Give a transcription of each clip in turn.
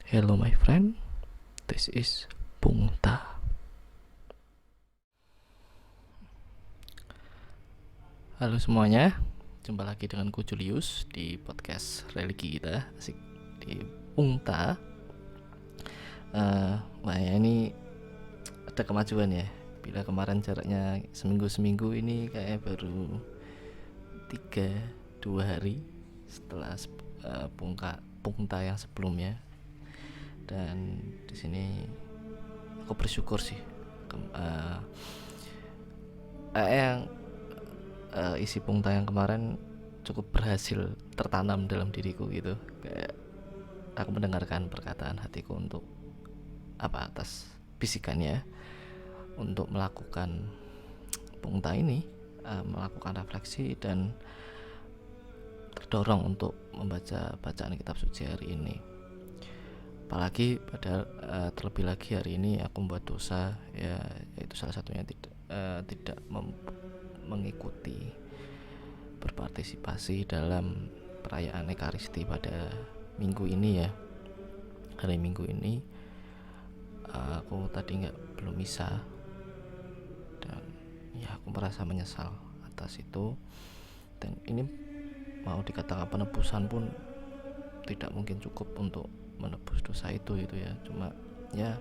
Hello my friend, this is Pungta. Halo semuanya, jumpa lagi dengan ku Julius di podcast religi kita, asik di Pungta. Wah ya, ini ada kemajuan ya. Bila kemarin jaraknya seminggu ini kayak baru 2 hari setelah Pungta yang sebelumnya. Dan di sini aku bersyukur sih isi Pungta yang kemarin cukup berhasil tertanam dalam diriku gitu. Kayak aku mendengarkan perkataan hatiku untuk atas bisikannya untuk melakukan Pungta ini, melakukan refleksi dan terdorong untuk membaca bacaan kitab suci hari ini. Apalagi terlebih lagi hari ini aku membuat dosa, ya, yaitu salah satunya tidak mengikuti berpartisipasi dalam perayaan Ekaristi pada minggu ini ya. Hari Minggu ini aku tadi belum misa, dan ya aku merasa menyesal atas itu. Dan ini mau dikatakan penebusan pun tidak mungkin cukup untuk menebus dosa itu gitu ya. Cuma ya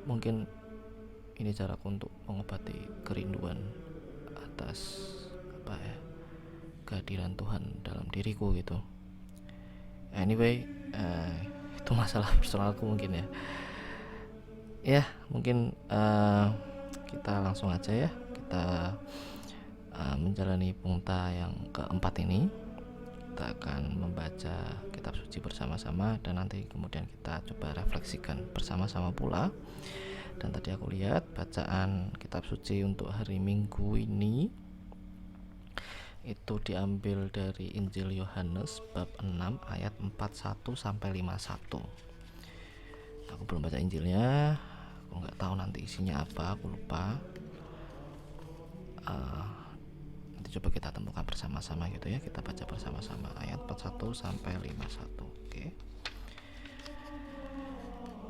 mungkin ini caraku untuk mengobati kerinduan atas kehadiran Tuhan dalam diriku gitu. Anyway, itu masalah personalku mungkin ya. Ya mungkin kita langsung aja ya, kita menjalani Pungta yang keempat ini. Kita akan membaca kitab suci bersama-sama dan nanti kemudian kita coba refleksikan bersama-sama pula. Dan tadi aku lihat bacaan kitab suci untuk hari Minggu ini itu diambil dari Injil Yohanes bab 6 ayat 41 sampai 51. Aku belum baca Injilnya, aku nggak tahu nanti isinya apa, aku lupa. Nanti coba kita temukan bersama-sama gitu ya. Kita baca bersama-sama ayat 41 sampai 51. Oke.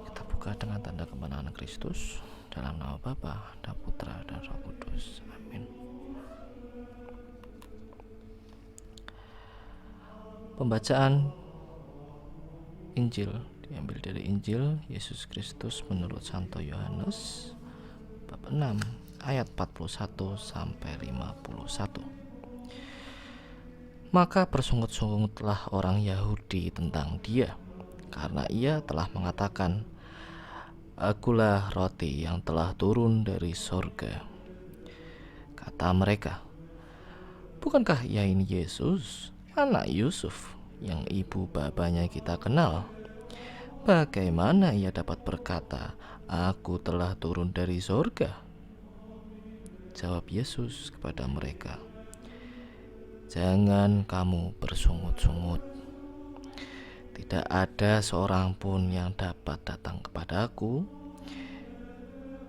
Kita buka dengan tanda kemenangan Kristus, dalam nama Bapa dan Putra dan Roh Kudus. Amin. Pembacaan Injil diambil dari Injil Yesus Kristus menurut Santo Yohanes bab 6 ayat 41 sampai 51. Maka bersungut-sungutlah orang Yahudi tentang dia, karena ia telah mengatakan, "Akulah roti yang telah turun dari sorga." Kata mereka, "Bukankah ia ini Yesus, anak Yusuf, yang ibu bapanya kita kenal? Bagaimana ia dapat berkata, 'Aku telah turun dari sorga'?" Jawab Yesus kepada mereka, "Jangan kamu bersungut-sungut. Tidak ada seorang pun yang dapat datang kepadaku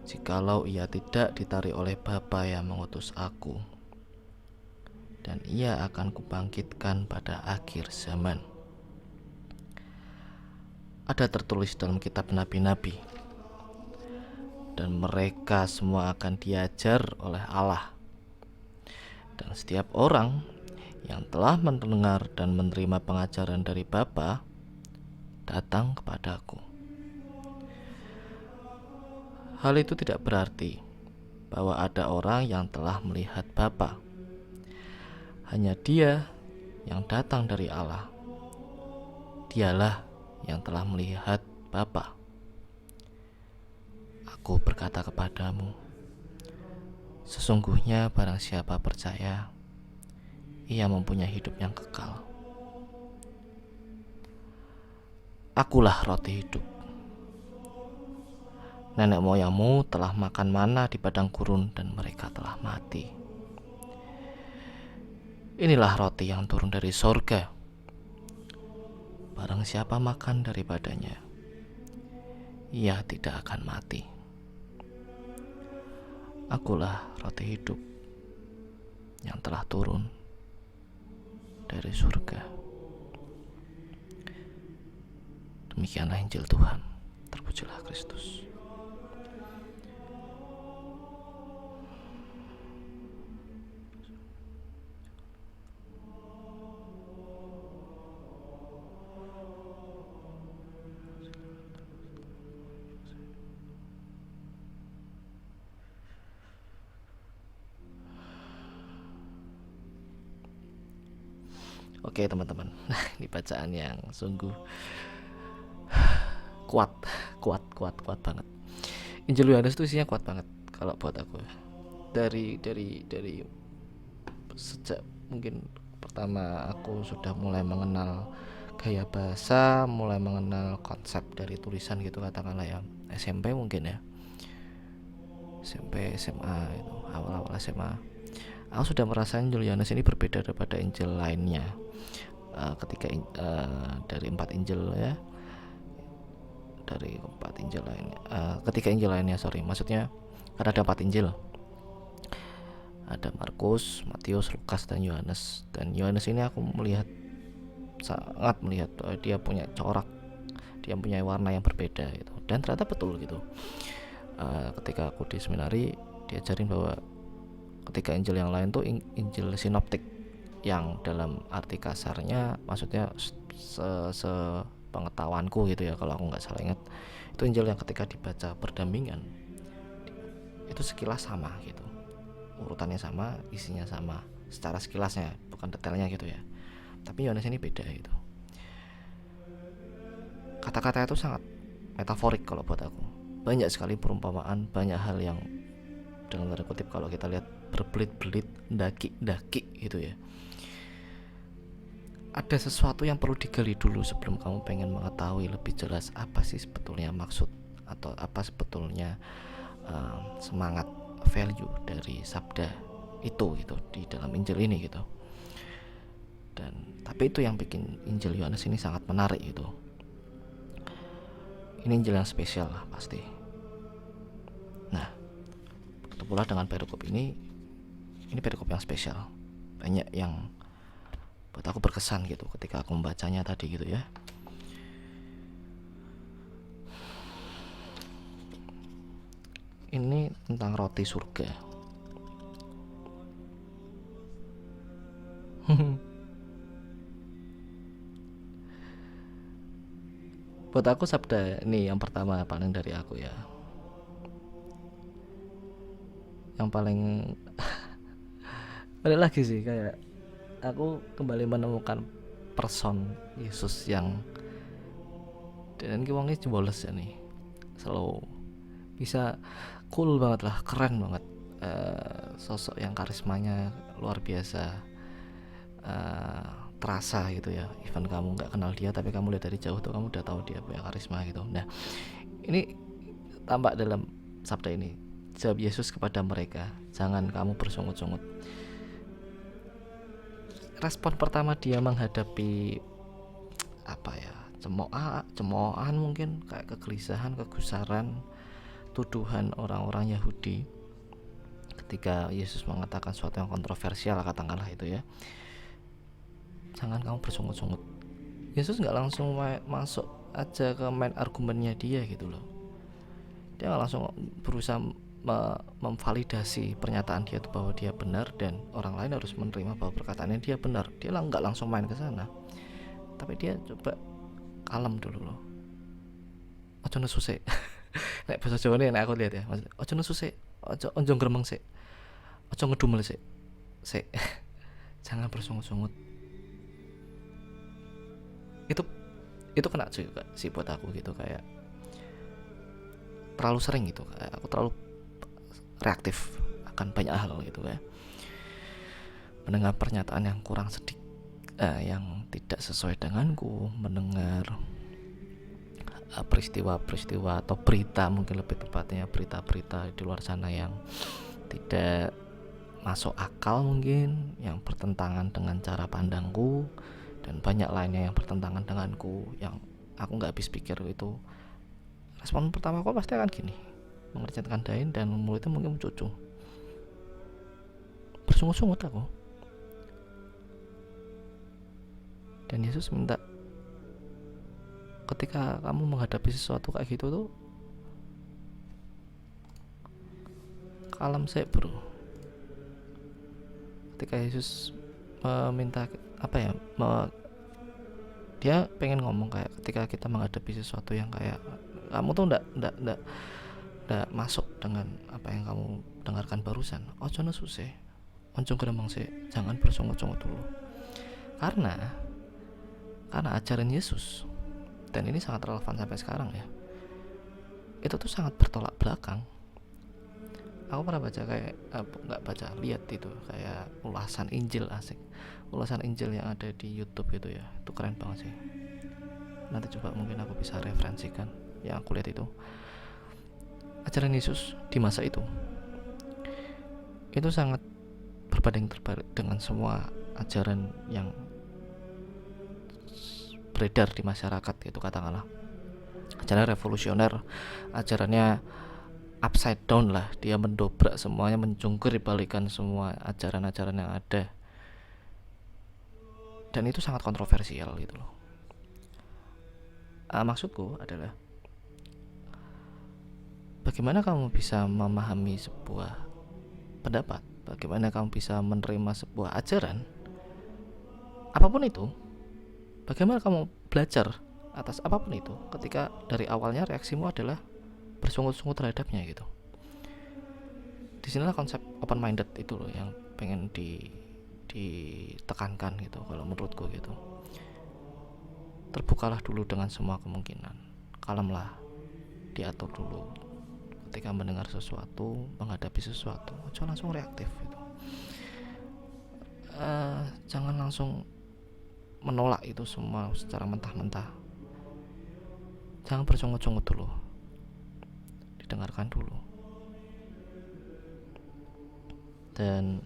jikalau ia tidak ditarik oleh Bapa yang mengutus aku. Dan ia akan kubangkitkan pada akhir zaman." Ada tertulis dalam kitab nabi-nabi, dan mereka semua akan diajar oleh Allah. Dan setiap orang yang telah mendengar dan menerima pengajaran dari Bapa datang kepadaku. Hal itu tidak berarti bahwa ada orang yang telah melihat Bapa. Hanya Dia yang datang dari Allah. Dialah yang telah melihat Bapa. Aku berkata kepadamu, sesungguhnya barang siapa percaya, ia mempunyai hidup yang kekal. Akulah roti hidup. Nenek moyangmu telah makan mana di padang gurun dan mereka telah mati. Inilah roti yang turun dari sorga. Barang siapa makan daripadanya, ia tidak akan mati. Akulah roti hidup yang telah turun dari surga. Demikianlah Injil Tuhan. Terpujilah Kristus. Oke teman-teman, nah ini bacaan yang sungguh kuat banget. Injil Yohanes itu isinya kuat banget kalau buat aku. Dari sejak mungkin pertama aku sudah mulai mengenal gaya bahasa, mulai mengenal konsep dari tulisan gitu katakanlah ya, SMP mungkin ya, SMP SMA itu awal-awal SMA, aku sudah merasa Injil Yohanes ini berbeda daripada Injil lainnya. Ketika dari 4 Injil ya, dari 4 Injil lainnya, ketika Injil lainnya maksudnya kan ada 4 Injil, ada Markus, Matius, Lukas, dan Yohanes. Dan Yohanes ini aku sangat melihat dia punya corak, dia punya warna yang berbeda gitu. Dan ternyata betul gitu. Ketika aku di seminari diajarin bahwa ketika Injil yang lain tuh Injil sinoptik, yang dalam arti kasarnya maksudnya sepengetahuanku gitu ya, kalau aku nggak salah ingat, itu Injil yang ketika dibaca berdampingan itu sekilas sama gitu, urutannya sama, isinya sama secara sekilasnya, bukan detailnya gitu ya. Tapi Yohanes ini beda gitu, kata-kata itu sangat metaforik kalau buat aku. Banyak sekali perumpamaan, banyak hal yang dalam tanda kutip kalau kita lihat berbelit-belit, daki-daki gitu ya. Ada sesuatu yang perlu digali dulu sebelum kamu pengen mengetahui lebih jelas apa sih sebetulnya maksud atau apa sebetulnya semangat, value dari sabda itu gitu di dalam Injil ini gitu. Dan tapi itu yang bikin Injil Yohanes ini sangat menarik gitu. Ini Injil yang spesial lah pasti. Nah, begitu pula dengan perikop ini perikop yang spesial. Banyak yang buat aku berkesan gitu ketika aku membacanya tadi gitu ya. Ini tentang roti surga. Buat aku sabda ini yang pertama paling dari aku ya, yang paling balik lagi sih, kayak aku kembali menemukan person Yesus yang dan wongnya jeboles ya nih, selalu bisa cool banget lah, keren banget, sosok yang karismanya luar biasa, terasa gitu ya. Even kamu nggak kenal dia, tapi kamu lihat dari jauh tuh kamu udah tahu dia punya karisma gitu. Nah ini tampak dalam sabda ini, jawab Yesus kepada mereka, jangan kamu bersungut-sungut. Respon pertama dia menghadapi apa ya, cemoohan mungkin, kayak kegelisahan, kegusaran, tuduhan orang-orang Yahudi ketika Yesus mengatakan sesuatu yang kontroversial katakanlah itu ya, jangan kamu bersungut-sungut. Yesus nggak langsung masuk aja ke main argumennya dia gitu loh. Dia nggak langsung berusaha memvalidasi pernyataan dia itu bahwa dia benar dan orang lain harus menerima bahwa perkataannya dia benar. Dia nggak langsung main ke sana, tapi dia coba kalem dulu loh. Ojo nesu sik. Nek bahasa Jawa nih aku lihat ya, ojo nesu sik, ojo gremeng sik, ojo ngedumel sik. Jangan bersungut-sungut. Itu kena juga sih buat aku gitu, kayak terlalu sering gitu, kayak aku terlalu reaktif akan banyak hal gitu ya, mendengar pernyataan yang kurang sedikit, yang tidak sesuai denganku, mendengar peristiwa-peristiwa atau berita, mungkin lebih tepatnya berita-berita di luar sana yang tidak masuk akal, mungkin yang bertentangan dengan cara pandangku, dan banyak lainnya yang bertentangan denganku yang aku nggak habis pikir. Itu respon pertama aku pasti akan gini, mengerjakan dain dan mulutnya mungkin mencucu, bersungut-sungut aku. Dan Yesus minta ketika kamu menghadapi sesuatu kayak gitu tuh kalem sih bro. Ketika Yesus meminta apa ya, dia pengen ngomong kayak ketika kita menghadapi sesuatu yang kayak kamu tuh ndak masuk dengan apa yang kamu dengarkan barusan, ojo nesu sih, ojo gremeng sih, jangan bersungguh-sungguh dulu. Karena ajaran Yesus, dan ini sangat relevan sampai sekarang ya, itu tuh sangat bertolak belakang. Aku pernah baca kayak nggak baca, lihat itu kayak ulasan Injil, asik, ulasan Injil yang ada di YouTube itu ya, itu keren banget sih. Nanti coba mungkin aku bisa referensikan yang aku lihat itu. Ajaran Yesus di masa itu sangat berbanding terbalik dengan semua ajaran yang beredar di masyarakat gitu, katakanlah ajaran revolusioner, ajarannya upside down lah, dia mendobrak semuanya, mencungkir balikan semua ajaran-ajaran yang ada, dan itu sangat kontroversial gitu loh. Maksudku adalah bagaimana kamu bisa memahami sebuah pendapat, bagaimana kamu bisa menerima sebuah ajaran apapun itu, bagaimana kamu belajar atas apapun itu ketika dari awalnya reaksimu adalah bersungguh-sungguh terhadapnya gitu. Disinilah konsep open minded itu loh yang pengen ditekankan gitu kalau menurutku gitu. Terbukalah dulu dengan semua kemungkinan, kalemlah, diatur dulu ketika mendengar sesuatu, menghadapi sesuatu, jangan langsung reaktif gitu. Jangan langsung menolak itu semua secara mentah-mentah, jangan bersungguh-sungguh dulu, dengarkan dulu. Dan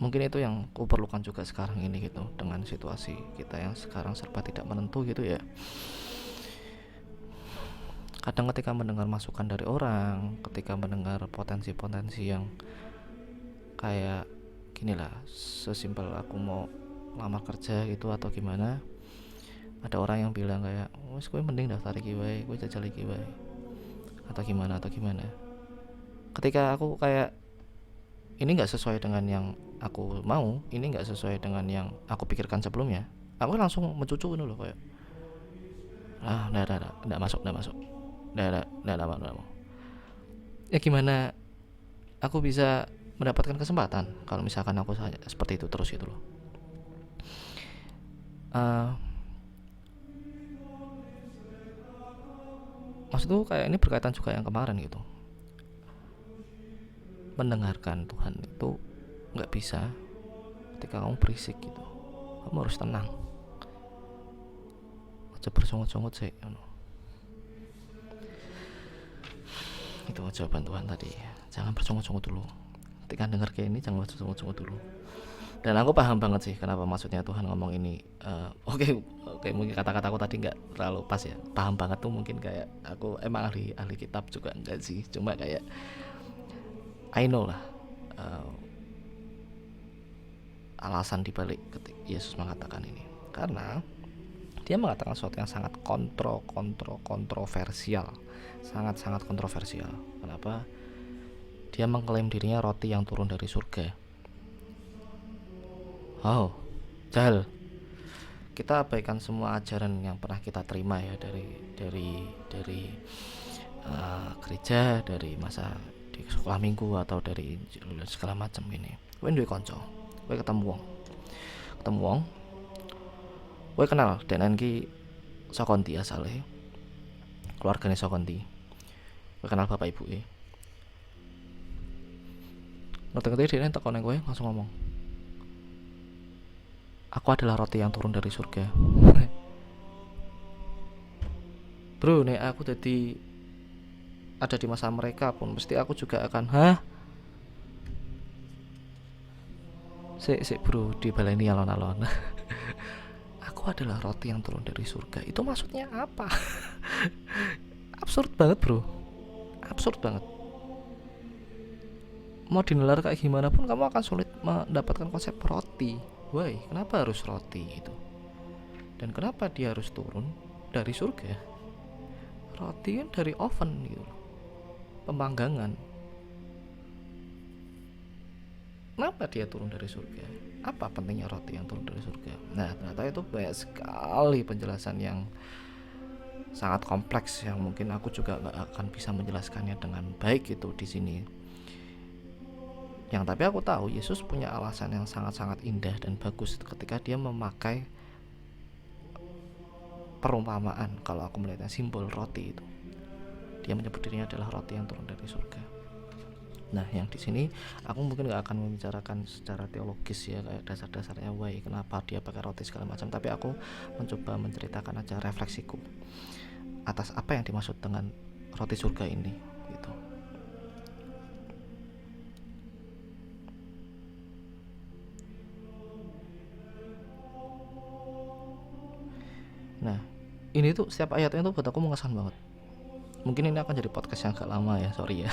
mungkin itu yang aku perlukan juga sekarang ini gitu, dengan situasi kita yang sekarang serba tidak menentu gitu ya. Kadang ketika mendengar masukan dari orang, ketika mendengar potensi-potensi yang kayak gini lah, sesimpel aku mau lamar kerja gitu atau gimana, ada orang yang bilang kayak, wes gue mending daftar iki wae, gue jajal iki wae, atau gimana. Ketika aku kayak ini nggak sesuai dengan yang aku mau, ini nggak sesuai dengan yang aku pikirkan sebelumnya, aku langsung mencucu dulu kayak, nggak masuk, nggak mau. Ya gimana aku bisa mendapatkan kesempatan kalau misalkan aku seperti itu terus gitu loh. Maksudku kayak ini berkaitan juga yang kemarin gitu. Mendengarkan Tuhan itu nggak bisa ketika kamu berisik gitu. Kamu harus tenang, aja bersungut-sungut sih. Itu jawaban Tuhan tadi. Jangan bersungut-sungut dulu. Ketika dengar kayak ini jangan bersungut-sungut dulu. Dan aku paham banget sih kenapa maksudnya Tuhan ngomong ini. Oke, mungkin kata-kataku tadi nggak terlalu pas ya. Paham banget tuh mungkin kayak aku emang ahli kitab juga enggak sih. Cuma kayak I know lah alasan dibalik ketika Yesus mengatakan ini, karena dia mengatakan sesuatu yang sangat kontroversial, sangat kontroversial. Kenapa? Dia mengklaim dirinya roti yang turun dari surga. Jahil. Kita abaikan semua ajaran yang pernah kita terima ya dari gereja, dari masa di sekolah minggu atau dari segala macam ini. Kowe duwe kanca, kowe ketemu wong, kowe kenal denen ki saka ndi asale, keluargane saka ndi, kowe kenal bapak ibuke. Ngerti-ngerti dia teko nang kowe langsung ngomong, aku adalah roti yang turun dari surga. Bro, nek aku jadi ada di masa mereka pun mesti aku juga akan Sik bro, dibaleni alon-alon. Aku adalah roti yang turun dari surga. Itu maksudnya apa? Absurd banget bro, absurd banget. Mau dinelar kayak gimana pun kamu akan sulit mendapatkan konsep roti. Why? Kenapa harus roti itu? Dan kenapa dia harus turun dari surga? Roti kan dari oven gitu loh, pemanggangan. Kenapa dia turun dari surga? Apa pentingnya roti yang turun dari surga? Nah, ternyata itu banyak sekali penjelasan yang sangat kompleks yang mungkin aku juga nggak akan bisa menjelaskannya dengan baik itu di sini. Yang tapi aku tahu Yesus punya alasan yang sangat-sangat indah dan bagus ketika dia memakai perumpamaan. Kalau aku melihatnya simbol roti itu, dia menyebut dirinya adalah roti yang turun dari surga. Nah, yang di sini aku mungkin nggak akan membicarakan secara teologis ya, kayak dasar-dasarnya why kenapa dia pakai roti segala macam, tapi aku mencoba menceritakan aja refleksiku atas apa yang dimaksud dengan roti surga ini gitu. Nah, ini tuh setiap ayatnya tuh buat aku mengesan banget. Mungkin ini akan jadi podcast yang agak lama ya, sorry ya.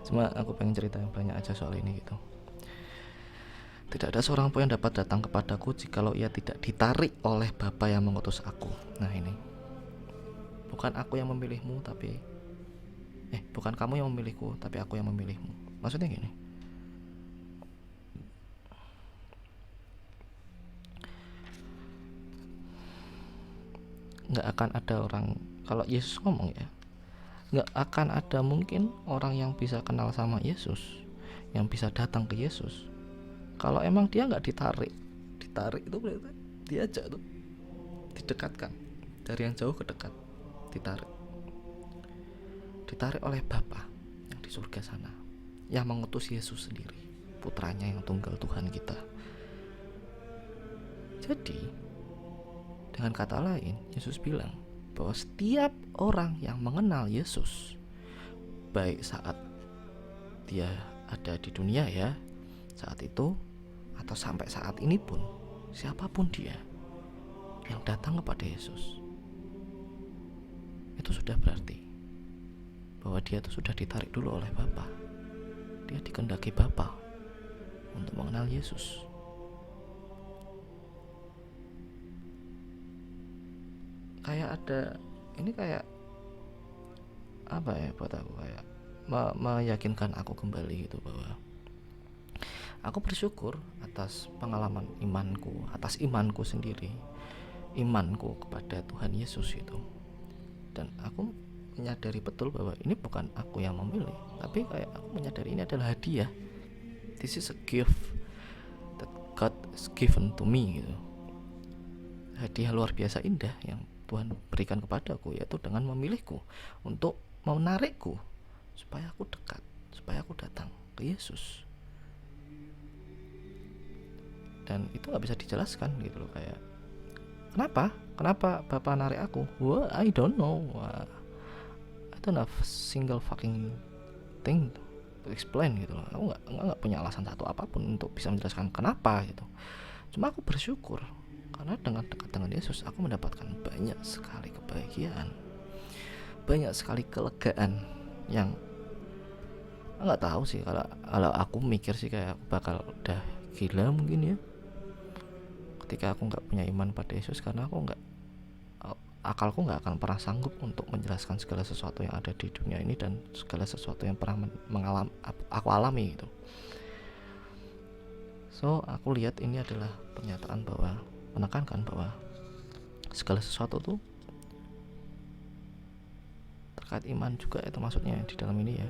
Cuma aku pengen cerita yang banyak aja soal ini gitu. Tidak ada seorang pun yang dapat datang kepadaku jikalau ia tidak ditarik oleh Bapa yang mengutus aku. Nah ini, bukan aku yang memilihmu tapi bukan kamu yang memilihku tapi aku yang memilihmu. Maksudnya gini, nggak akan ada orang, kalau Yesus ngomong ya, nggak akan ada mungkin orang yang bisa kenal sama Yesus, yang bisa datang ke Yesus kalau emang dia nggak ditarik itu berarti diajak tuh, didekatkan dari yang jauh ke dekat, ditarik oleh Bapa yang di surga sana, yang mengutus Yesus sendiri, putranya yang tunggal Tuhan kita. Jadi dengan kata lain, Yesus bilang bahwa setiap orang yang mengenal Yesus, baik saat dia ada di dunia ya, saat itu atau sampai saat ini pun, siapapun dia yang datang kepada Yesus, itu sudah berarti bahwa dia itu sudah ditarik dulu oleh Bapa. Dia dikehendaki Bapa untuk mengenal Yesus. Kayak ada, ini kayak apa ya buat aku, kayak meyakinkan aku kembali gitu bahwa aku bersyukur atas pengalaman imanku, atas imanku sendiri, imanku kepada Tuhan Yesus itu. Dan aku menyadari betul bahwa ini bukan aku yang memilih, tapi kayak aku menyadari ini adalah hadiah. This is a gift that God has given to me gitu. Hadiah luar biasa indah yang Tuhan berikan kepadaku, yaitu dengan memilihku untuk menarikku supaya aku dekat, supaya aku datang ke Yesus. Dan itu gak bisa dijelaskan gitu loh, kayak kenapa Bapak narik aku? Well, I don't know. I don't have single fucking thing to explain gitu loh. Aku gak punya alasan satu apapun untuk bisa menjelaskan kenapa gitu. Cuma aku bersyukur karena dengan dekat dengan Yesus aku mendapatkan banyak sekali kebahagiaan, banyak sekali kelegaan yang nggak tahu sih, kalau aku mikir sih kayak aku bakal udah gila mungkin ya ketika aku nggak punya iman pada Yesus, karena akalku nggak akan pernah sanggup untuk menjelaskan segala sesuatu yang ada di dunia ini dan segala sesuatu yang pernah aku alami gitu. So aku lihat ini adalah pernyataan bahwa menekankan bahwa segala sesuatu tuh terkait iman juga, itu maksudnya di dalam ini ya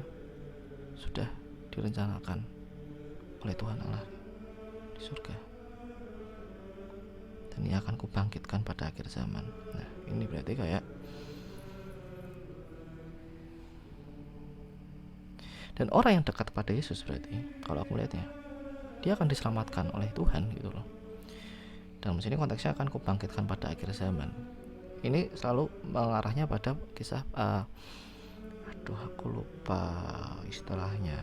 sudah direncanakan oleh Tuhan Allah di surga, dan ia akan kubangkitkan pada akhir zaman. Nah ini berarti kayak, dan orang yang dekat pada Yesus berarti kalau aku melihatnya dia akan diselamatkan oleh Tuhan gitu loh. Dalam sini konteksnya akan kubangkitkan pada akhir zaman. Ini selalu mengarahnya pada kisah aku lupa istilahnya.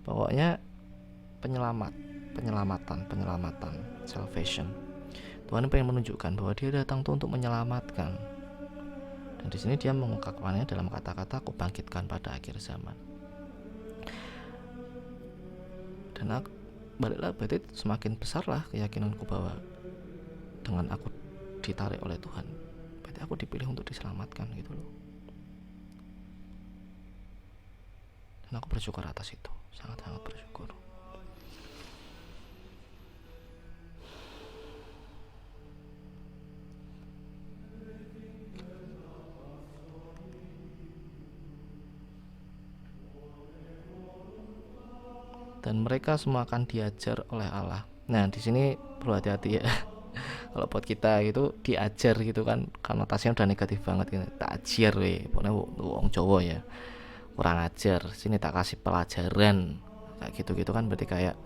Pokoknya penyelamatan, salvation. Tuhan pengen menunjukkan bahwa dia datang tuh untuk menyelamatkan. Dan di sini dia mengungkapkannya dalam kata-kata kubangkitkan pada akhir zaman. Dan baliklah, berarti semakin besar lah keyakinanku bahwa dengan aku ditarik oleh Tuhan, berarti aku dipilih untuk diselamatkan gitu loh. Dan aku bersyukur atas itu, sangat-sangat bersyukur. Dan mereka semua akan diajar oleh Allah. Nah, di sini perlu hati-hati ya. Kalau buat kita gitu diajar gitu kan konotasinya udah negatif banget gitu. Tak ajar we, pokoknya wong Jawa ya. Kurang ajar. Sini tak kasih pelajaran. Kayak gitu-gitu kan berarti kayak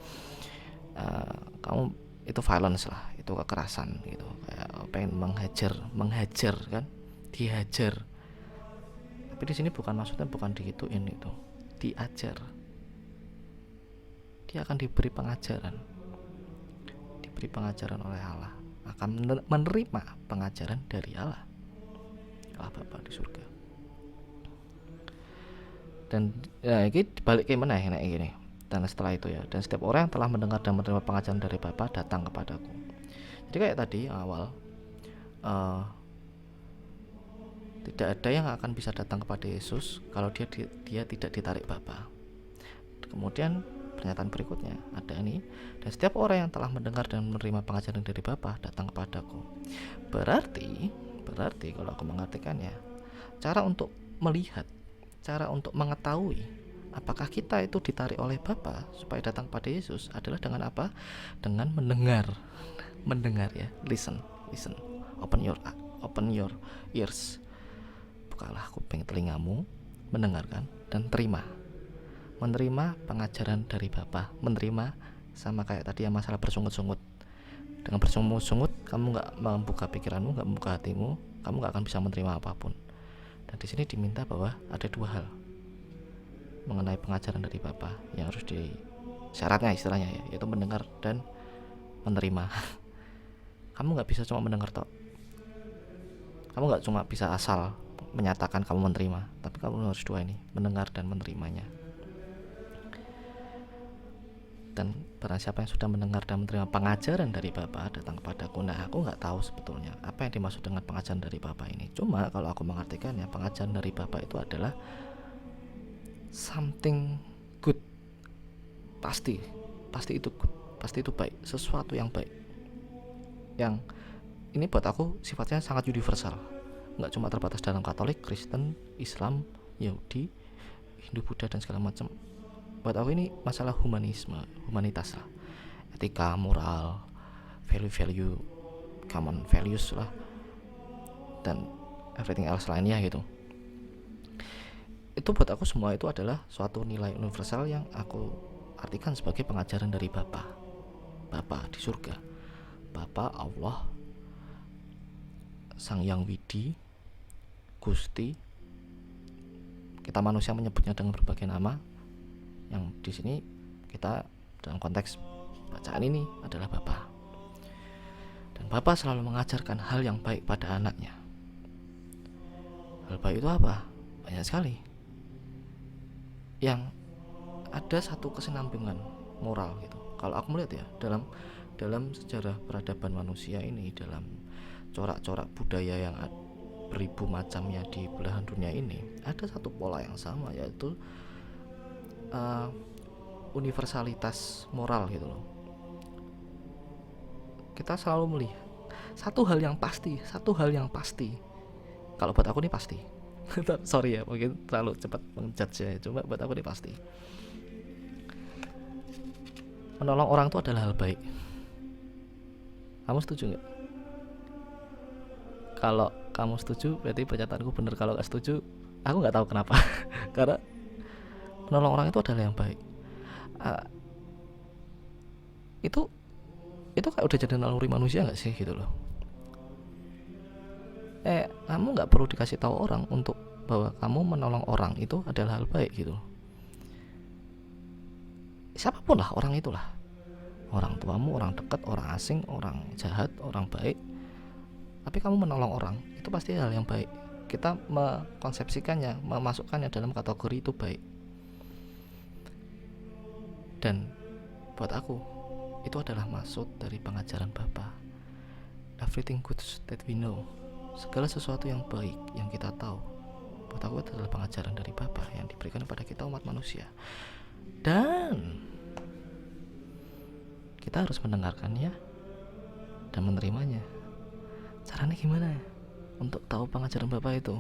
kamu itu violence lah, itu kekerasan gitu. Kayak pengen menghajar kan, dihajar. Tapi di sini maksudnya bukan digituin itu. Diajar. Dia akan diberi pengajaran oleh Allah, akan menerima pengajaran dari Allah Bapa di surga. Dan ya, ini balik ke mana ya gini. Dan setelah itu ya, dan setiap orang yang telah mendengar dan menerima pengajaran dari Bapa datang kepadaku. Jadi kayak tadi awal, tidak ada yang akan bisa datang kepada Yesus kalau dia tidak ditarik Bapa. Kemudian pernyataan berikutnya ada ini, dan setiap orang yang telah mendengar dan menerima pengajaran dari Bapa datang kepadaku. Berarti kalau aku mengartikannya, cara untuk melihat, cara untuk mengetahui apakah kita itu ditarik oleh Bapa supaya datang pada Yesus adalah dengan apa? Dengan mendengar ya, listen, open your ears, bukalah kuping telingamu, mendengarkan dan menerima pengajaran dari Bapa. Menerima sama kayak tadi yang masalah bersungut-sungut. Dengan bersungut-sungut kamu nggak membuka pikiranmu, nggak membuka hatimu, kamu nggak akan bisa menerima apapun. Dan di sini diminta bahwa ada dua hal mengenai pengajaran dari Bapa yang harus syaratnya istilahnya ya, yaitu mendengar dan menerima. Kamu nggak bisa cuma mendengar tok. Kamu nggak cuma bisa asal menyatakan kamu menerima, tapi kamu harus dua ini, mendengar dan menerimanya. Dan barang siapa yang sudah mendengar dan menerima pengajaran dari Bapa datang kepadaku. Nah, aku nggak tahu sebetulnya apa yang dimaksud dengan pengajaran dari Bapa ini. Cuma kalau aku mengartikannya, pengajaran dari Bapa itu adalah something good. Pasti itu good, pasti itu baik, sesuatu yang baik. Yang ini buat aku sifatnya sangat universal, nggak cuma terbatas dalam Katolik, Kristen, Islam, Yahudi, Hindu, Buddha dan segala macam. Buat aku ini masalah humanitas lah, etika, moral, value, common values lah, dan everything else lainnya gitu. Itu buat aku semua itu adalah suatu nilai universal yang aku artikan sebagai pengajaran dari Bapa di surga, Bapa Allah, Sang Yang Widi, Gusti. Kita manusia menyebutnya dengan berbagai nama. Yang di sini kita dalam konteks bacaan ini adalah Bapa. Dan Bapa selalu mengajarkan hal yang baik pada anaknya. Hal baik itu apa? Banyak sekali. Yang ada satu kesinambungan moral gitu. Kalau aku melihat ya, dalam sejarah peradaban manusia ini, dalam corak-corak budaya yang beribu macamnya di belahan dunia ini, ada satu pola yang sama, yaitu universalitas moral gitu loh. Kita selalu melihat satu hal yang pasti. Kalau buat aku ini pasti. Sorry ya, mungkin terlalu cepat menjudge ya. Cuma buat aku ini pasti. Menolong orang itu adalah hal baik. Kamu setuju nggak? Kalau kamu setuju, berarti pernyataanku benar. Kalau nggak setuju, aku nggak tahu kenapa. Karena menolong orang itu adalah yang baik. Itu kayak udah jadi naluri manusia nggak sih gitu loh. Kamu nggak perlu dikasih tahu orang untuk bahwa kamu menolong orang itu adalah hal baik gitu. Siapapun lah orang itulah, orang tuamu, orang dekat, orang asing, orang jahat, orang baik, tapi kamu menolong orang itu pasti hal yang baik. Kita mengkonsepsikannya, memasukkannya dalam kategori itu baik. Dan buat aku itu adalah maksud dari pengajaran Bapa. Everything good that we know, segala sesuatu yang baik yang kita tahu, buat aku itu adalah pengajaran dari Bapa yang diberikan kepada kita umat manusia. Dan kita harus mendengarkannya dan menerimanya. Caranya gimana untuk tahu pengajaran Bapa itu?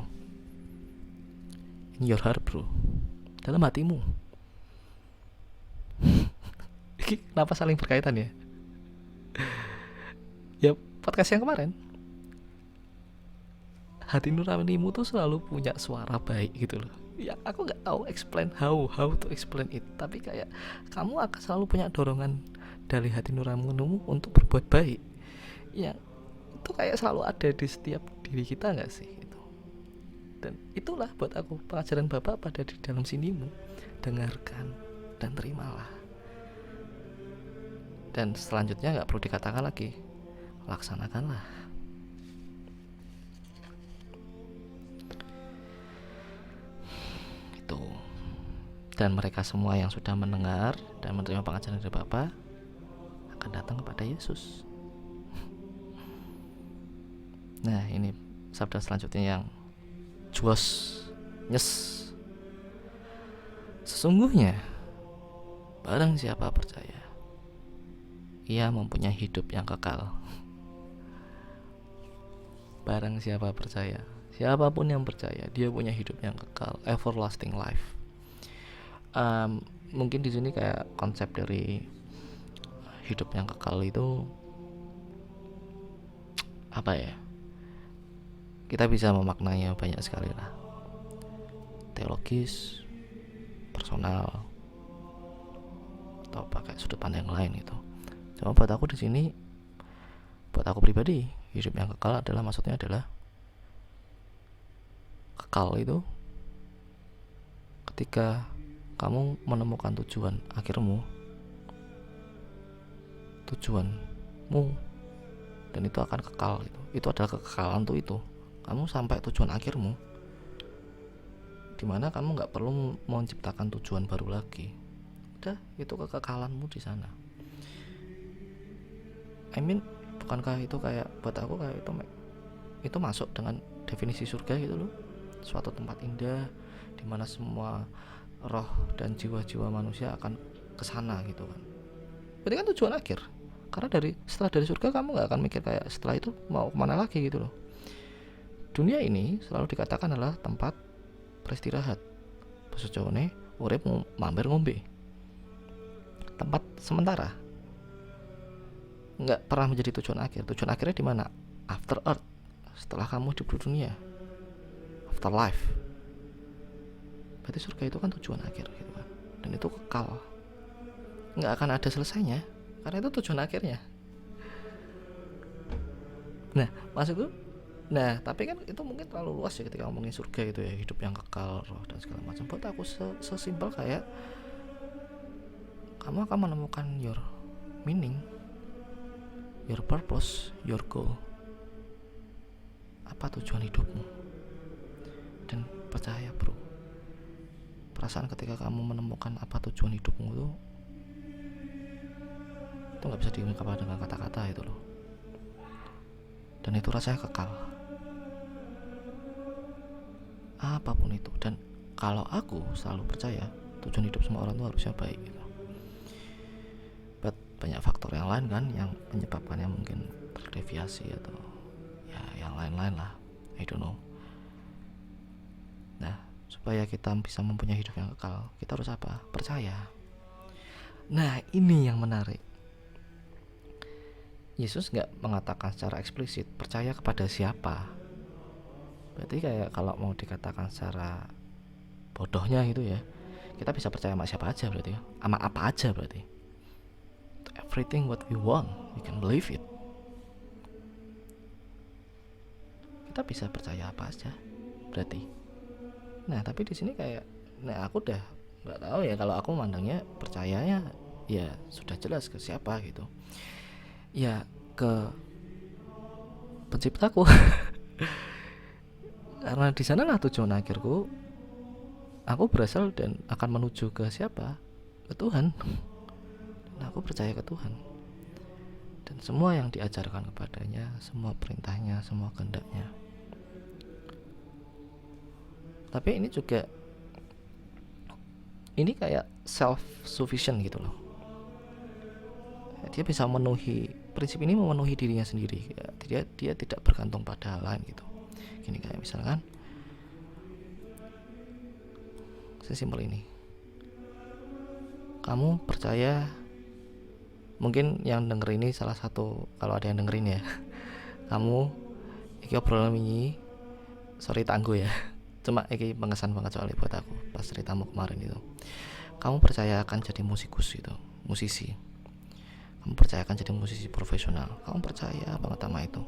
In your heart, bro, dalam hatimu. Kenapa saling berkaitan ya? Ya podcast yang kemarin, hati nuranimu tuh selalu punya suara baik gitu loh. Ya aku nggak tahu explain how to explain it, tapi kayak kamu akan selalu punya dorongan dari hati nuranimu untuk berbuat baik. Ya itu kayak selalu ada di setiap diri kita nggak sih itu. Dan itulah buat aku pengajaran Bapak pada di dalam sinimu. Dengarkan dan terimalah. Dan selanjutnya nggak perlu dikatakan lagi, laksanakanlah. Itu. Dan mereka semua yang sudah mendengar dan menerima pengajaran dari Bapa akan datang kepada Yesus. Nah, ini sabda selanjutnya yang nyes. Sesungguhnya barang siapa percaya, ia mempunyai hidup yang kekal. Barang siapa percaya, siapapun yang percaya, dia punya hidup yang kekal, everlasting life. Mungkin di sini kayak konsep dari hidup yang kekal itu apa ya? Kita bisa memaknainya banyak sekali lah. Teologis, personal, atau pakai sudut pandang yang lain itu. Cuma buat aku di sini, buat aku pribadi, hidup yang kekal adalah maksudnya adalah kekal itu ketika kamu menemukan tujuanmu, dan itu akan kekal. Itu adalah kekekalan tuh itu. Kamu sampai tujuan akhirmu, dimana kamu nggak perlu menciptakan tujuan baru lagi. Udah, itu kekekalanmu di sana. Bukankah itu kayak buat aku kayak itu masuk dengan definisi surga gitu loh, suatu tempat indah di mana semua roh dan jiwa-jiwa manusia akan kesana gitu kan. Berarti kan tujuan akhir. Karena setelah dari surga kamu nggak akan mikir kayak setelah itu mau kemana lagi gitu loh. Dunia ini selalu dikatakan adalah tempat beristirahat. Basa Jawane urip mampir ngombe. Tempat sementara. Nggak pernah menjadi tujuan akhir. Tujuan akhirnya di mana? After earth. Setelah kamu hidup di dunia. After life. Berarti surga itu kan tujuan akhir gitu kan. Dan itu kekal. Nggak akan ada selesainya. Karena itu tujuan akhirnya. Nah, maksudku, tapi kan itu mungkin terlalu luas ya ketika ngomongin surga itu ya, hidup yang kekal, roh dan segala macam. Buat aku sesimpel kayak kamu akan menemukan your meaning, your purpose, your goal. Apa tujuan hidupmu? Dan percaya bro, perasaan ketika kamu menemukan apa tujuan hidupmu itu nggak bisa diungkapkan dengan kata-kata itu loh. Dan itu rasanya kekal. Apapun itu. Dan kalau aku selalu percaya tujuan hidup semua orang itu harusnya baik gitu. But banyak faktor yang lain kan yang menyebabkannya mungkin terdeviasi atau ya yang lain-lain lah, I don't know. Nah, supaya kita bisa mempunyai hidup yang kekal, kita harus apa? Percaya. Nah, ini yang menarik. Yesus gak mengatakan secara eksplisit percaya kepada siapa. Berarti kayak kalau mau dikatakan secara bodohnya gitu ya, kita bisa percaya sama siapa aja berarti ya, sama apa aja berarti. Everything what we want, we can believe it. Kita bisa percaya apa aja berarti. Nah tapi di sini kayak, aku udah nggak tahu ya, kalau aku mandangnya percayanya ya sudah jelas ke siapa gitu. Ya ke penciptaku. Karena di sanalah tujuan akhirku. Aku berasal dan akan menuju ke siapa? Ke Tuhan. Dan aku percaya ke Tuhan. dan semua yang diajarkan kepadanya, semua perintahnya, semua kehendaknya. Tapi ini juga, ini kayak self sufficient gitu loh. Dia bisa memenuhi, prinsip ini memenuhi dirinya sendiri. Dia tidak bergantung pada hal lain gitu. Gini, kayak misalkan sesimpel ini, kamu percaya, mungkin yang denger ini salah satu, kalau ada yang dengerin ya, kamu iki obrolan ini, sorry tangguh ya, cuma iki pengesan banget soalnya buat aku pas ceritamu kemarin itu. Kamu percaya akan jadi musikus gitu, musisi, kamu percaya akan jadi musisi profesional, kamu percaya banget sama itu.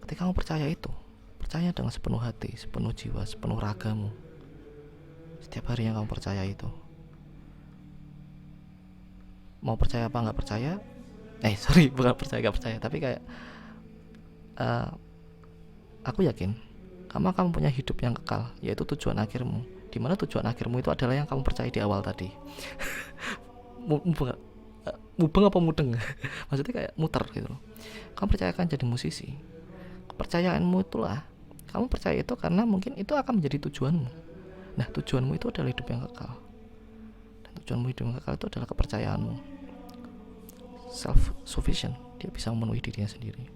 Ketika kamu percaya itu, percaya dengan sepenuh hati, sepenuh jiwa, sepenuh ragamu, setiap hari yang kamu percaya itu, mau percaya apa nggak percaya, bukan percaya nggak percaya, tapi kayak aku yakin kamu akan punya hidup yang kekal, yaitu tujuan akhirmu, dimana tujuan akhirmu itu adalah yang kamu percaya di awal tadi. Mubeng apa mudeng? Maksudnya kayak muter gitu loh. Kamu percaya akan jadi musisi, kepercayaanmu itulah, kamu percaya itu karena mungkin itu akan menjadi tujuanmu. Nah, tujuanmu itu adalah hidup yang kekal, dan tujuanmu hidup yang kekal itu adalah kepercayaanmu. Self sufficient, dia bisa memenuhi dirinya sendiri.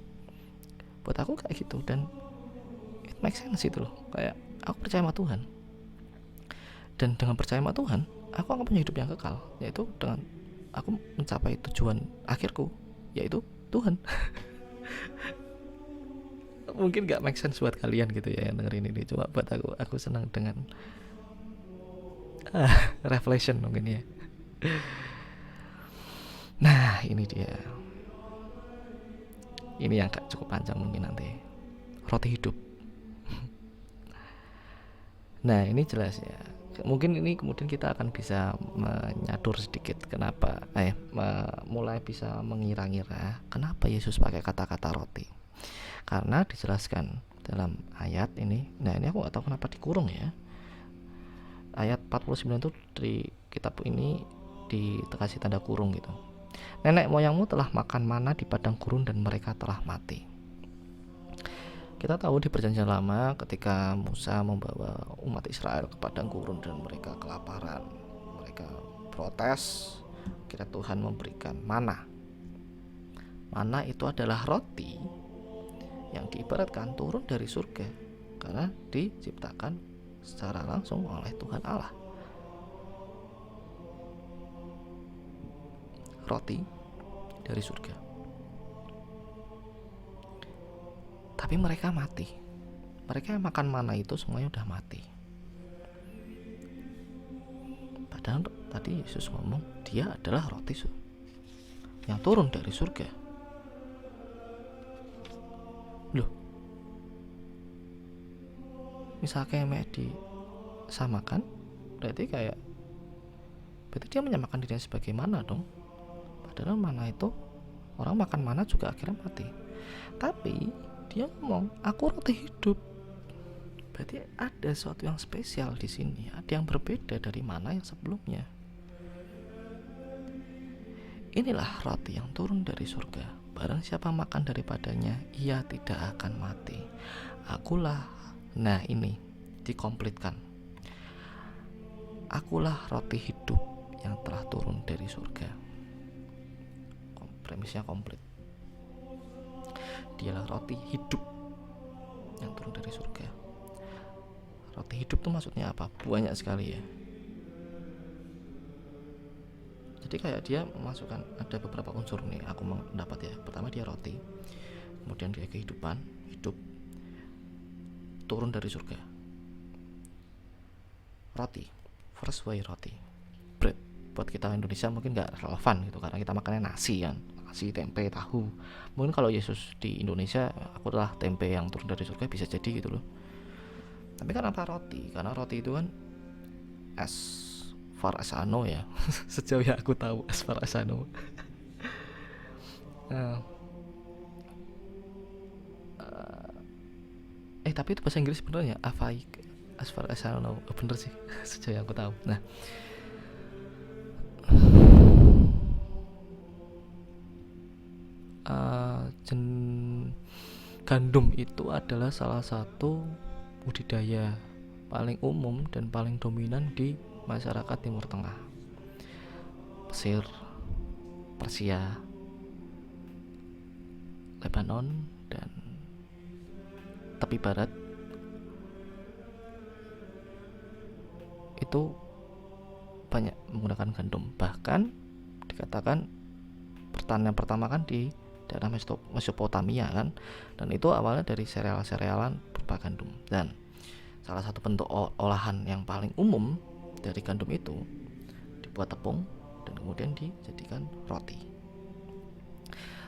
Buat aku kayak gitu, dan it makes sense itu loh. Kayak aku percaya sama Tuhan, dan dengan percaya sama Tuhan, aku akan punya hidup yang kekal, yaitu dengan aku mencapai tujuan akhirku, yaitu Tuhan. Mungkin gak make sense buat kalian gitu ya yang dengerin ini, cuma buat aku senang dengan reflection mungkin ya. Nah, ini dia, ini yang gak cukup panjang mungkin nanti, roti hidup. Nah, ini jelas ya, mungkin ini kemudian kita akan bisa menyadur sedikit kenapa mulai bisa mengira-ngira kenapa Yesus pakai kata-kata roti. Karena dijelaskan dalam ayat ini. Nah, ini aku gak tahu kenapa dikurung ya. Ayat 49 itu di kitab ini dikasih tanda kurung gitu. Nenek moyangmu telah makan mana di padang gurun dan mereka telah mati. Kita tahu di perjanjian lama ketika Musa membawa umat Israel ke padang gurun dan mereka kelaparan, mereka protes, kira Tuhan memberikan mana. Mana itu adalah roti yang diibaratkan turun dari surga karena diciptakan secara langsung oleh Tuhan Allah. Roti dari surga. Tapi mereka mati. Mereka yang makan mana itu semuanya udah mati. Padahal tadi Yesus ngomong dia adalah roti yang turun dari surga. Loh, misalnya kayak disamakan, berarti dia menyamakan dirinya sebagai mana dong? Padahal mana itu orang makan mana juga akhirnya mati. Tapi dia ngomong aku roti hidup. Berarti ada sesuatu yang spesial di sini, ada yang berbeda dari mana yang sebelumnya. Inilah roti yang turun dari surga. Barang siapa makan daripadanya, ia tidak akan mati. Akulah, nah ini dikomplitkan. Akulah roti hidup yang telah turun dari surga. Premisnya komplit. Dialah roti hidup yang turun dari surga. Roti hidup itu maksudnya apa? Banyak sekali ya. Jadi kayak dia memasukkan ada beberapa unsur nih, aku mendapat ya. Pertama dia roti, kemudian dia kehidupan, hidup, turun dari surga. Roti, first way roti, bread. Buat kita Indonesia mungkin gak relevan gitu karena kita makannya nasi kan, nasi, tempe, tahu. Mungkin kalau Yesus di Indonesia, aku adalah tempe yang turun dari surga, bisa jadi gitu loh. Tapi kenapa roti? Karena roti itu kan as far as I know ya, sejauh yang aku tahu, as far as I know. Tapi itu bahasa Inggris bener ya, as far as I know, bener sih, sejauh yang aku tahu. Nah, gandum itu adalah salah satu budidaya paling umum dan paling dominan di masyarakat Timur Tengah, Mesir, Persia, Lebanon, dan tepi barat. Itu banyak menggunakan gandum. Bahkan dikatakan pertanian pertama kan di daerah Mesopotamia kan, dan itu awalnya dari sereal-serealan berupa gandum. Dan salah satu bentuk olahan yang paling umum dari gandum itu dibuat tepung dan kemudian dijadikan roti.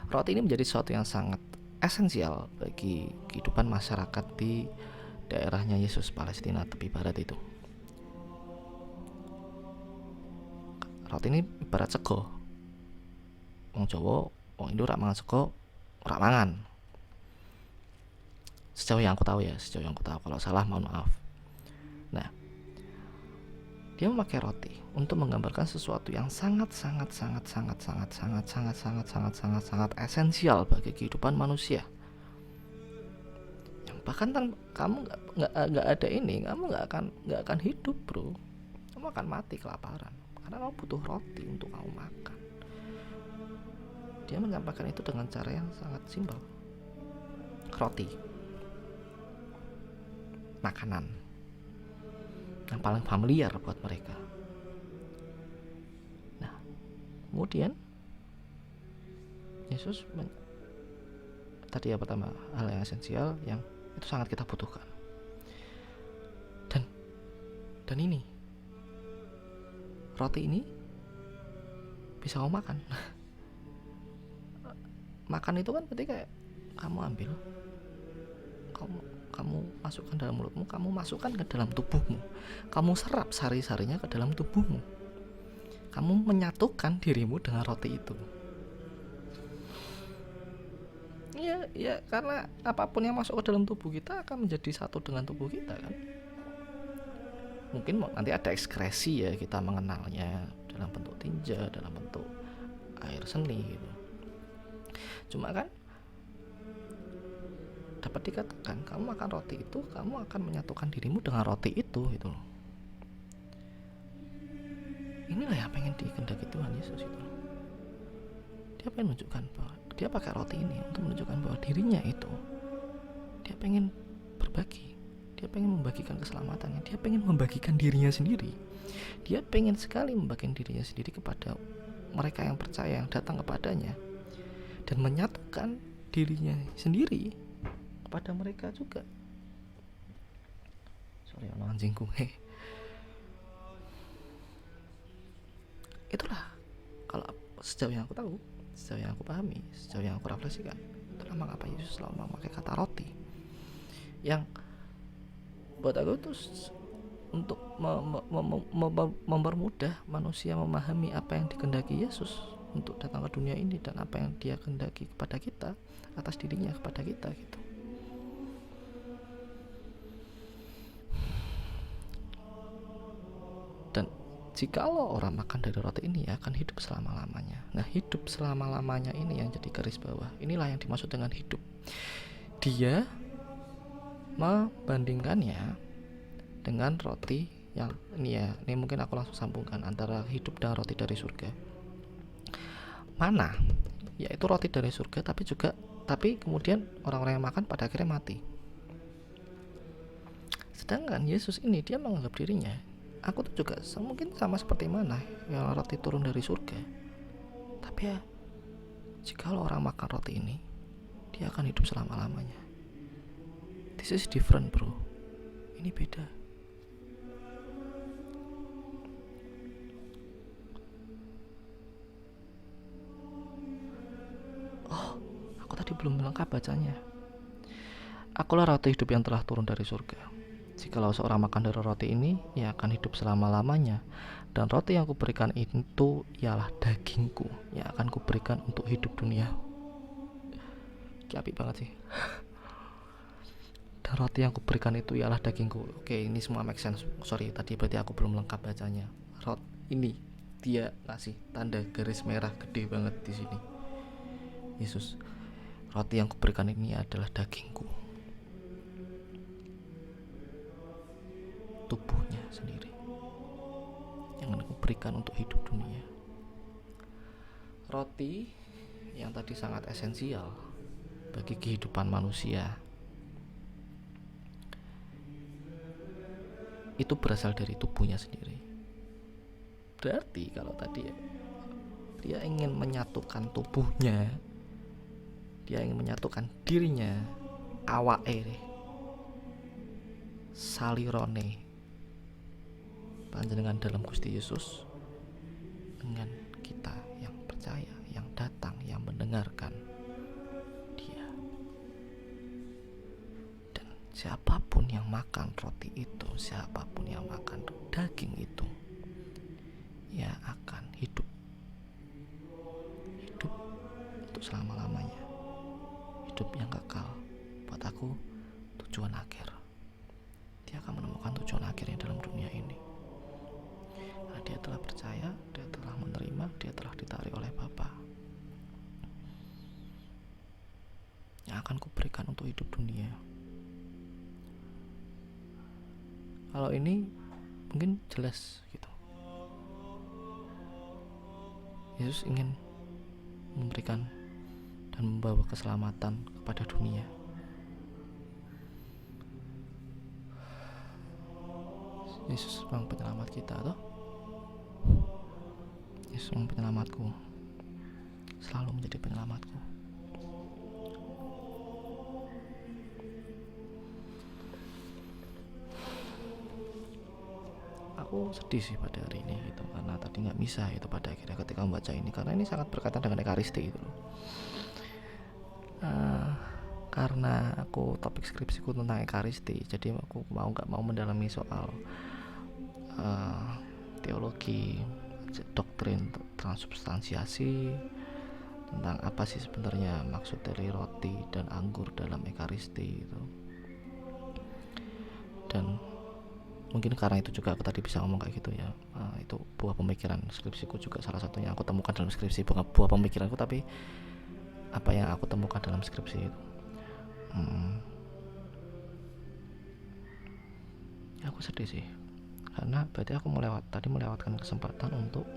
Roti ini menjadi sesuatu yang sangat esensial bagi kehidupan masyarakat di daerahnya Yesus, Palestina tepi barat itu. Roti ini ibarat sego. Wong Jawa, wong Indo rak mangan sego, rak mangan. Sejauh yang aku tahu. Kalau salah mohon maaf. Nah, dia memakai roti untuk menggambarkan sesuatu yang sangat esensial bagi kehidupan manusia. Yang bahkan kamu nggak ada ini, kamu nggak akan hidup, bro. Kamu akan mati kelaparan karena kamu butuh roti untuk kamu makan. Dia menyampaikan itu dengan cara yang sangat simpel. Roti, makanan yang paling familiar buat mereka. Nah, kemudian Yesus tadi yang pertama, hal yang esensial yang itu sangat kita butuhkan. Dan ini roti ini bisa kamu makan. Makan itu kan berarti kayak kamu ambil, kamu masukkan dalam mulutmu, kamu masukkan ke dalam tubuhmu, kamu serap sari-sarinya ke dalam tubuhmu, kamu menyatukan dirimu dengan roti itu. Ya karena apapun yang masuk ke dalam tubuh kita akan menjadi satu dengan tubuh kita kan. Mungkin nanti ada ekskresi ya, kita mengenalnya dalam bentuk tinja, dalam bentuk air seni gitu. Cuma kan dapat dikatakan kamu makan roti itu, kamu akan menyatukan dirimu dengan roti itu gitu. Inilah yang pengen dikehendaki Tuhan Yesus itu. Dia pengen menunjukkan bahwa dia pakai roti ini untuk menunjukkan bahwa dirinya itu, dia pengen berbagi, dia pengen membagikan keselamatannya, dia pengen membagikan dirinya sendiri. Dia pengen sekali membagikan dirinya sendiri kepada mereka yang percaya, yang datang kepadanya, dan menyatukan dirinya sendiri kepada mereka juga. Sorry, ono anjingku. Itulah, kalau sejauh yang aku tahu, sejauh yang aku pahami, sejauh yang aku refleksikan, itulah mengapa Yesus selalu memakai kata roti, yang buat aku itu untuk mempermudah manusia memahami apa yang dikehendaki Yesus untuk datang ke dunia ini dan apa yang dia kehendaki kepada kita atas dirinya kepada kita gitu. Dan jikalau orang makan dari roti ini akan hidup selama-lamanya. Nah, hidup selama-lamanya ini yang jadi garis bawah. Inilah yang dimaksud dengan hidup. Dia membandingkannya dengan roti yang ini mungkin aku langsung sambungkan antara hidup dan roti dari surga. Mana? Yaitu roti dari surga, tapi kemudian orang-orang yang makan pada akhirnya mati. Sedangkan Yesus ini dia menganggap dirinya, aku tuh juga mungkin sama seperti mana yang roti turun dari surga. Tapi ya, jika orang makan roti ini, dia akan hidup selama-lamanya. This is different, bro. Ini beda. Oh, aku tadi belum lengkap bacanya. Akulah roti hidup yang telah turun dari surga. Jikalau seorang makan dari roti ini, ia akan hidup selama-lamanya. Dan roti yang kuberikan itu ialah dagingku yang akan kuberikan untuk hidup dunia. Apik banget sih. Dan roti yang kuberikan itu ialah dagingku. Oke, ini semua make sense. Sorry, tadi berarti aku belum lengkap bacanya. Ini dia ngasih tanda garis merah gede banget di sini. Yesus, roti yang kuberikan ini adalah dagingku, tubuhnya sendiri yang akan kuberikan untuk hidup dunia. Roti yang tadi sangat esensial bagi kehidupan manusia itu berasal dari tubuhnya sendiri. Berarti kalau tadi dia ingin menyatukan tubuhnya, dia ingin menyatukan dirinya, awake salirone panjenengan dalam Gusti Yesus dengan kita yang percaya, yang datang, yang mendengarkan Dia. Dan siapapun yang makan roti itu, siapapun yang makan daging itu, ia akan hidup untuk selama-lamanya, hidup yang kekal. Buat aku, tujuan akhir. Dia akan menemukan tujuan akhirnya dalam dunia ini. Nah, dia telah percaya, dia telah menerima, dia telah ditarik oleh Bapa. Yang akan kuberikan untuk hidup dunia. Kalau ini mungkin jelas gitu. Yesus ingin memberikan dan membawa keselamatan kepada dunia. Yesus memang penyelamat kita, toh? Yesus memang penyelamatku, selalu menjadi penyelamatku. Aku sedih sih pada hari ini gitu, karena tadi nggak bisa itu pada akhirnya ketika membaca ini, karena ini sangat berkaitan dengan Ekaristi gitu loh. Karena aku topik skripsiku tentang Ekaristi, jadi aku nggak mau mendalami soal teologi, doktrin transubstansiasi, tentang apa sih sebenarnya maksud dari roti dan anggur dalam Ekaristi itu. Dan mungkin karena itu juga aku tadi bisa ngomong kayak gitu ya. Itu buah pemikiran skripsiku juga, salah satunya aku temukan dalam skripsi, bukan buah pemikiranku tapi apa yang aku temukan dalam skripsi itu. Aku sedih sih, karena berarti aku melewatkan kesempatan untuk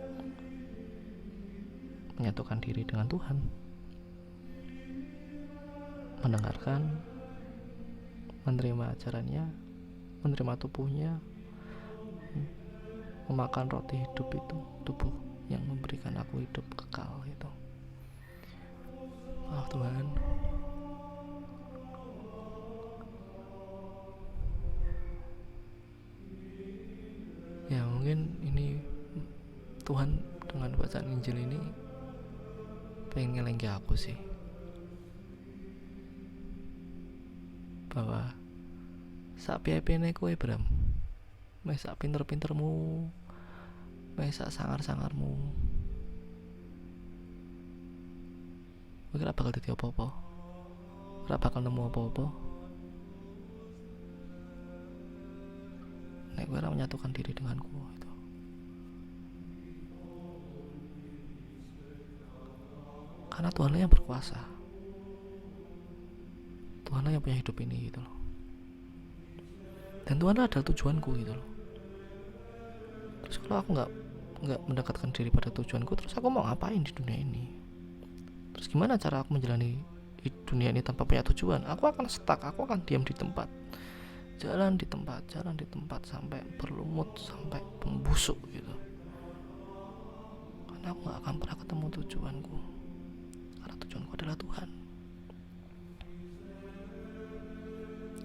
menyatukan diri dengan Tuhan, mendengarkan, menerima ajarannya, menerima tubuhnya, memakan roti hidup itu, tubuh yang memberikan aku hidup kekal itu. Maaf Tuhan. Ya mungkin ini Tuhan dengan bacaan Injil ini pengen ngelengke aku sih, bahwa sak piye-piyene kowe Bram, meh sak pinter-pintermu, meh sak sangar-sangarmu, kowe ora bakal dadi apa-apa, ora bakal nemu apa-apa nek kowe ora menyatukan diri denganku itu. Karena Tuhanlah yang berkuasa, Tuhanlah yang punya hidup ini gitu loh. Dan Tuhanlah adalah tujuanku gitu loh. Terus kalau aku nggak mendekatkan diri pada tujuanku, terus aku mau ngapain di dunia ini? Terus gimana cara aku menjalani dunia ini tanpa punya tujuan? Aku akan stuck, aku akan diam di tempat, jalan di tempat sampai berlumut, sampai membusuk gitu. Karena aku nggak akan pernah ketemu tujuanku, karena tujuanku adalah Tuhan.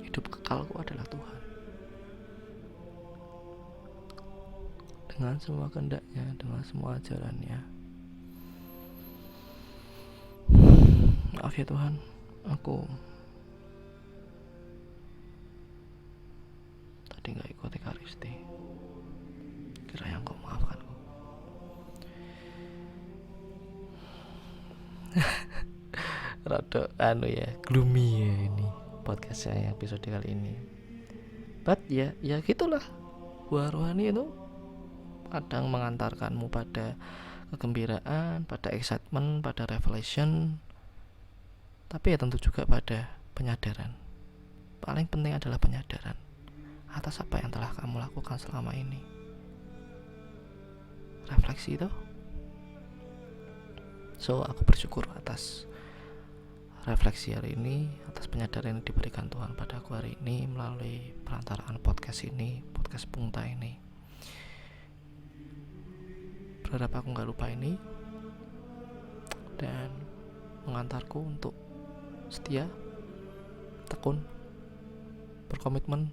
Hidup kekalku adalah Tuhan, dengan semua kehendaknya, dengan semua ajarannya. Maaf ya Tuhan, aku tadi gak ikut Ekaristi. Kiranya Engkau maafkanku. Rada gloomy ya ini podcast saya episode kali ini. But ya gitulah, buah rohani itu kadang mengantarkanmu pada kegembiraan, pada excitement, pada revelation, Tapi ya tentu juga pada penyadaran. Paling penting adalah penyadaran atas apa yang telah kamu lakukan selama ini. Refleksi itu. So, aku bersyukur atas refleksi hari ini, atas penyadaran yang diberikan Tuhan padaku hari ini melalui perantaraan podcast ini, podcast Pungta ini. Berharap aku gak lupa ini dan mengantarku untuk setia, tekun, berkomitmen,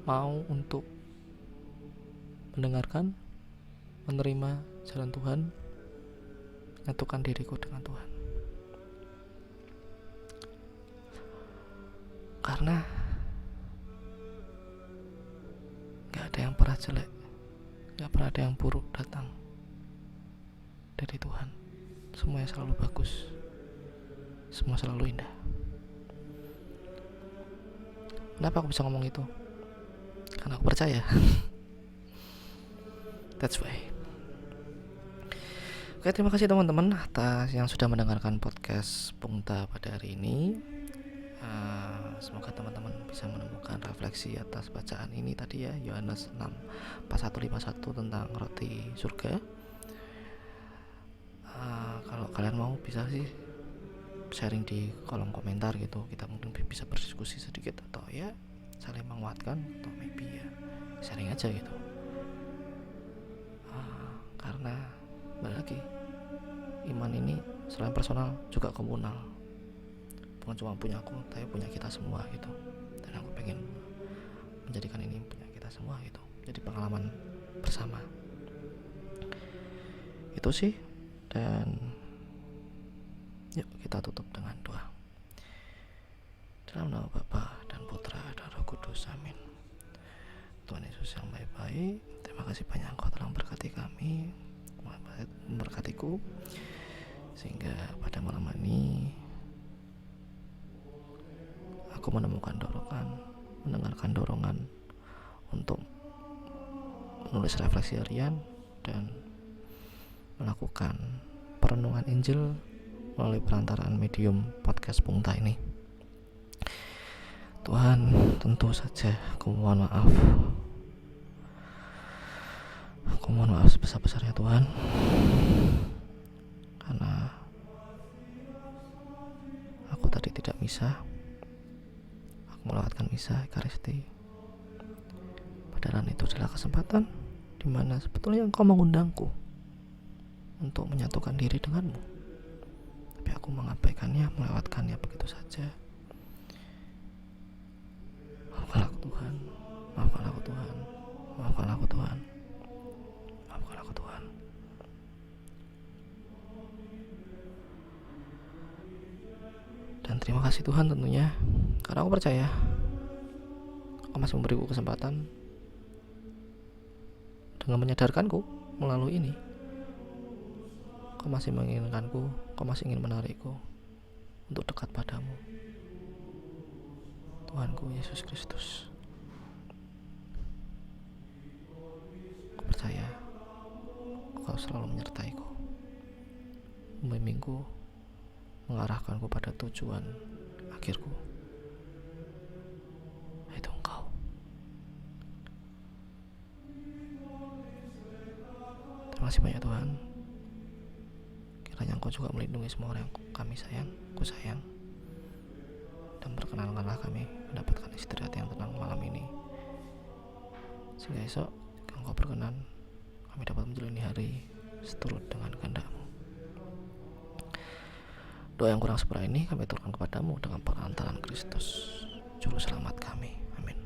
mau untuk mendengarkan, menerima jalan Tuhan, menyatukan diriku dengan Tuhan. Karena gak ada yang pernah jelek, gak pernah ada yang buruk datang dari Tuhan. Semuanya selalu bagus, semua selalu indah. Kenapa aku bisa ngomong itu? Karena aku percaya. That's why. Oke, terima kasih teman-teman atas yang sudah mendengarkan podcast Pungta pada hari ini. Semoga teman-teman bisa menemukan refleksi atas bacaan ini tadi ya, Yohanes 6:41-51 tentang roti surga. Kalau kalian mau bisa sih sharing di kolom komentar gitu, kita mungkin bisa berdiskusi sedikit atau ya saling menguatkan, atau maybe ya sharing aja gitu. Karena balik lagi, iman ini selain personal juga komunal, bukan cuma punya aku tapi punya kita semua gitu. Dan aku pengen menjadikan ini punya kita semua gitu, jadi pengalaman bersama itu sih. Dan yuk kita tutup dengan doa. Dalam nama Bapa dan Putra dan Roh Kudus, amin. Tuhan Yesus yang baik-baik, terima kasih banyak Engkau telah memberkati kami, memberkatiku, sehingga pada malam ini aku menemukan mendengarkan dorongan untuk menulis refleksi harian dan melakukan perenungan Injil melalui perantaraan medium podcast Pungta ini. Tuhan, tentu saja aku mohon maaf. Aku mohon maaf sebesar-besarnya Tuhan, karena aku tadi tidak misa. Aku melewatkan misa Ekaristi. Padahal itu adalah kesempatan di mana sebetulnya Engkau mengundangku untuk menyatukan diri denganmu. Tapi aku mengabaikannya, melewatkannya begitu saja. Maafkan aku Tuhan, maafkan aku Tuhan, maafkan aku Tuhan, maafkan aku Tuhan. Dan terima kasih Tuhan tentunya, karena aku percaya Kau masih memberiku kesempatan dengan menyadarkanku melalui ini. Kau masih menginginkanku, Kau masih ingin menarikku untuk dekat padamu, Tuhanku Yesus Kristus. Aku percaya Kau selalu menyertaiku, membimbingku, mengarahkanku pada tujuan akhirku, yaitu Engkau. Terima kasih banyak Tuhan. Kiranya Engkau juga melindungi semua orang yang kami sayang, ku sayang, dan perkenankanlah kami mendapatkan istirahat yang tenang malam ini, sehingga esok Engkau berkenan kami dapat menjalani hari seturut dengan kehendak-Mu. Doa yang kurang sempurna ini kami aturkan kepadamu dengan perantaraan Kristus, Juru Selamat kami. Amin.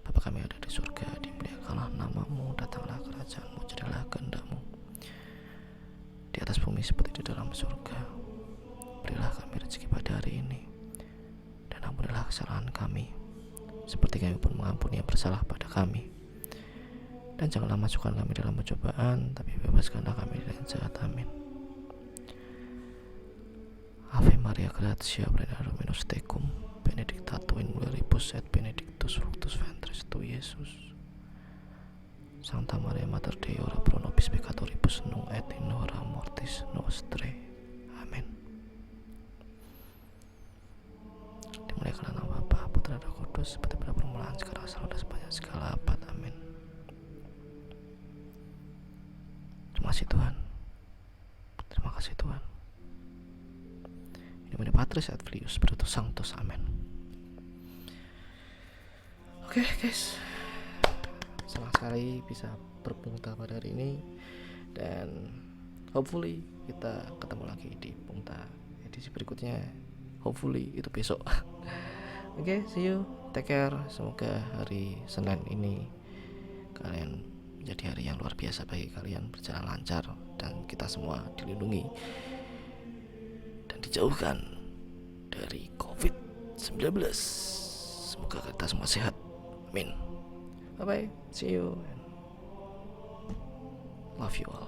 Bapa kami ada di surga, dimuliakanlah nama-Mu, datanglah kerajaan-Mu, jadilah kehendak-Mu di atas bumi seperti di dalam surga. Berilah kami rezeki pada hari ini, dan ampunilah kesalahan kami, seperti kami pun mengampuni yang bersalah pada kami. Dan janganlah masukkan kami dalam pencobaan, tapi bebaskanlah kami dari yang jahat. Amin. Ave Maria, gratia plena Dominus tecum, benedicta tu in mulieribus et benedictus fructus ventris tui, Iesus. Sancta Maria Mater Dei, ora pro nobis peccatoribus, nunc et in hora mortis nostrae. Amin. Dimuliakanlah nama Bapa, Putra dan Roh Kudus, seperti pada permulaan, sekarang, selalu dan sepanjang segala abad. Amin. Terima kasih Tuhan. Terima kasih Tuhan. In nomine Patris et Filius Spiritus Sanctus. Amin. Oke guys, senang sekali bisa berpunta pada hari ini, dan hopefully kita ketemu lagi di punta edisi berikutnya, hopefully itu besok. Oke, see you, take care. Semoga hari Senin ini kalian menjadi hari yang luar biasa bagi kalian, berjalan lancar, dan kita semua dilindungi dan dijauhkan dari COVID-19. Semoga kita semua sehat. Amin. Bye bye. See you. Love you all.